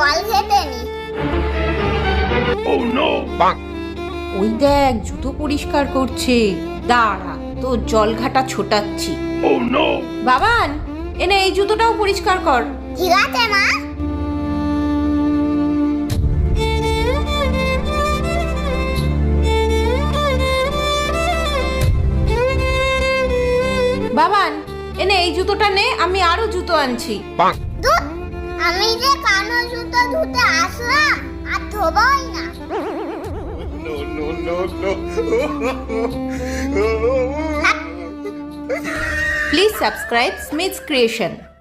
জল খেতে নি। ওই দেখ জুতো পরিষ্কার করছে, দাঁড়া তোর জল ঘাটা ছোটাচ্ছি। বাবান, এনে এই জুতোটাও পরিষ্কার কর। ঠিক আছে মা। বাবান, এনে এই জুতোটা নে, আমি আরো জুতো আনছি। ধুৎ, আমি যে কানো জুতো ধুতে আসলাম আর ধোবই না। Please subscribe Smith's Creation.